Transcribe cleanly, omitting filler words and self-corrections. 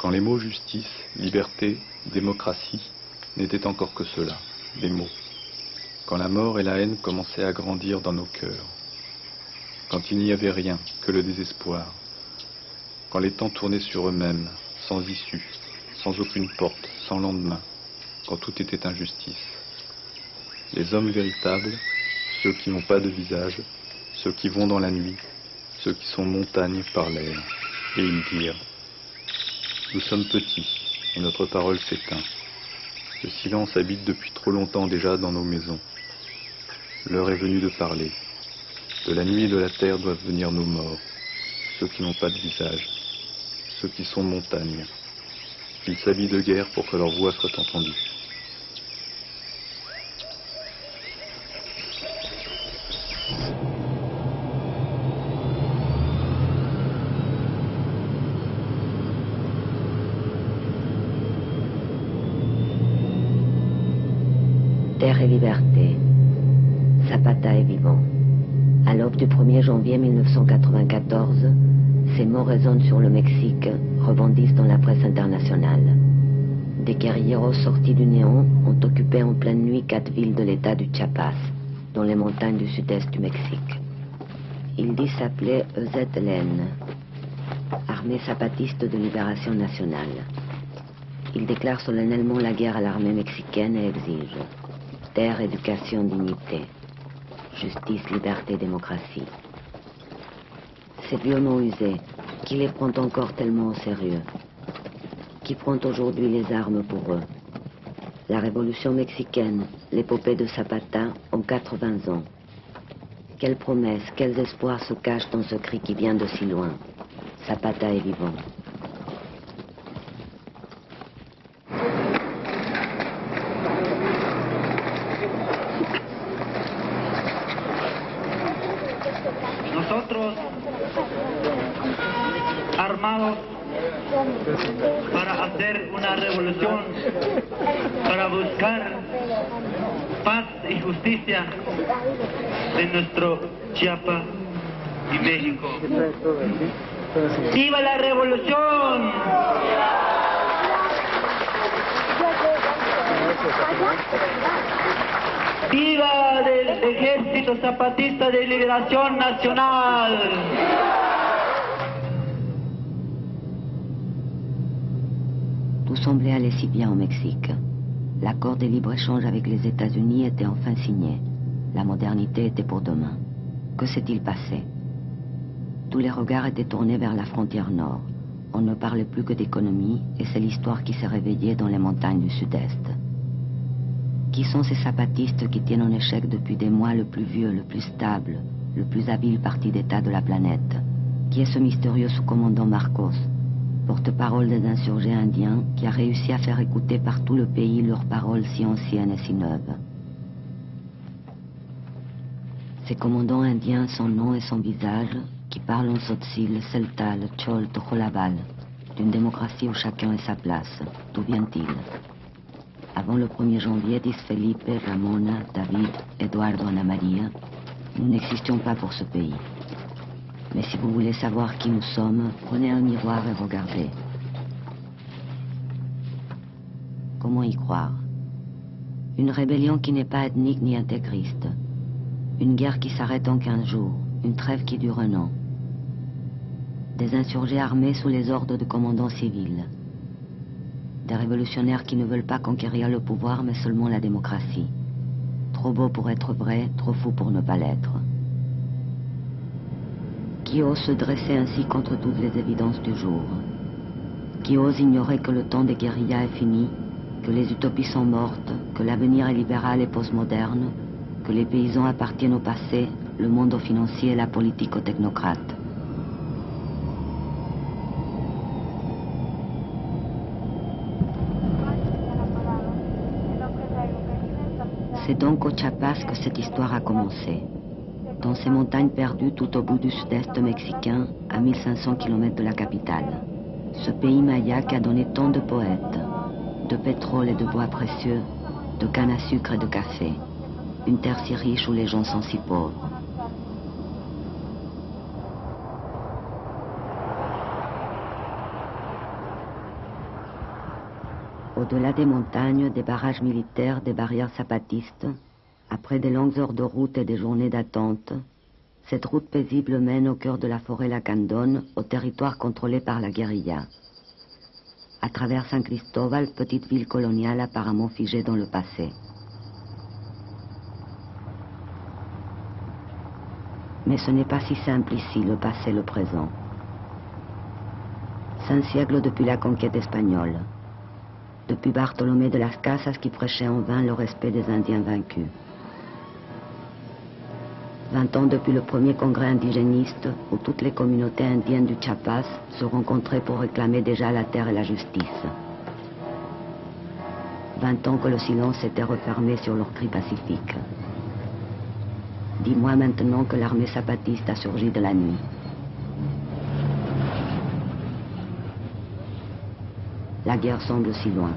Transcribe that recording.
Quand les mots justice, liberté, démocratie n'étaient encore que cela, des mots. Quand la mort et la haine commençaient à grandir dans nos cœurs. Quand il n'y avait rien que le désespoir. Quand les temps tournaient sur eux-mêmes, sans issue, sans aucune porte, sans lendemain. Quand tout était injustice. Les hommes véritables, ceux qui n'ont pas de visage, ceux qui vont dans la nuit, ceux qui sont montagnes par l'air. Et ils dirent, nous sommes petits, et notre parole s'éteint. Le silence habite depuis trop longtemps déjà dans nos maisons. L'heure est venue de parler. De la nuit et de la terre doivent venir nos morts, ceux qui n'ont pas de visage, ceux qui sont montagnes. Qu'ils s'habillent de guerre pour que leur voix soit entendue. Terre et liberté. Zapata est vivant. À l'aube du 1er janvier 1994, ces mots résonnent sur le Mexique, rebondissent dans la presse internationale. Des guerrilleros sortis du néant ont occupé en pleine nuit 4 villes de l'état du Chiapas, dans les montagnes du sud-est du Mexique. Ils disent s'appeler EZLN, Armée zapatiste de libération nationale. Ils déclarent solennellement la guerre à l'armée mexicaine et exigent terre, éducation, dignité, justice, liberté, démocratie. Ces vieux mots usés, qui les prend encore tellement au sérieux? Qui prend aujourd'hui les armes pour eux? La révolution mexicaine, l'épopée de Zapata, ont 80 ans. Quelles promesses, quels espoirs se cachent dans ce cri qui vient de si loin? Zapata est vivant. Nosotros, armados para hacer una revolución, para buscar paz y justicia de nuestro Chiapas y México. ¡Viva la revolución! ¡Viva del Ejército Zapatista de Liberación Nacional! Tout semblait aller si bien au Mexique. L'accord de libre-échange avec les États-Unis était enfin signé. La modernité était pour demain. Que s'est-il passé? Tous les regards étaient tournés vers la frontière nord. On ne parlait plus que d'économie et c'est l'histoire qui s'est réveillée dans les montagnes du sud-est. Qui sont ces zapatistes qui tiennent en échec depuis des mois le plus vieux, le plus stable, le plus habile parti d'État de la planète? Qui est ce mystérieux sous-commandant Marcos, porte-parole des insurgés indiens, qui a réussi à faire écouter par tout le pays leurs paroles si anciennes et si neuves? Ces commandants indiens sans nom et sans visage, qui parlent en tzotzil, celtal, chol, tojolabal, d'une démocratie où chacun est sa place, d'où vient-il? Avant le 1er janvier, disent Felipe, Ramona, David, Eduardo, Ana Maria, nous n'existions pas pour ce pays. Mais si vous voulez savoir qui nous sommes, prenez un miroir et regardez. Comment y croire? Une rébellion qui n'est pas ethnique ni intégriste. Une guerre qui s'arrête en 15 jours. Une trêve qui dure 1 an. Des insurgés armés sous les ordres de commandants civils. Des révolutionnaires qui ne veulent pas conquérir le pouvoir, mais seulement la démocratie. Trop beau pour être vrai, trop fou pour ne pas l'être. Qui ose se dresser ainsi contre toutes les évidences du jour? Qui ose ignorer que le temps des guérillas est fini, que les utopies sont mortes, que l'avenir est libéral et postmoderne, que les paysans appartiennent au passé, le monde aux financiers et la politique aux technocrates? C'est donc au Chiapas que cette histoire a commencé. Dans ces montagnes perdues tout au bout du sud-est mexicain, à 1500 km de la capitale. Ce pays maya qui a donné tant de poètes, de pétrole et de bois précieux, de canne à sucre et de café. Une terre si riche où les gens sont si pauvres. Au-delà des montagnes, des barrages militaires, des barrières zapatistes, après de longues heures de route et des journées d'attente, cette route paisible mène au cœur de la forêt Lacandon, au territoire contrôlé par la guérilla. À travers San Cristóbal, petite ville coloniale apparemment figée dans le passé. Mais ce n'est pas si simple ici, le passé, le présent. 5 siècles depuis la conquête espagnole. Depuis Bartolomé de las Casas qui prêchait en vain le respect des Indiens vaincus. 20 ans depuis le premier congrès indigéniste où toutes les communautés indiennes du Chiapas se rencontraient pour réclamer déjà la terre et la justice. 20 ans que le silence s'était refermé sur leurs cris pacifiques. 10 mois maintenant que l'armée zapatiste a surgi de la nuit. La guerre semble si loin.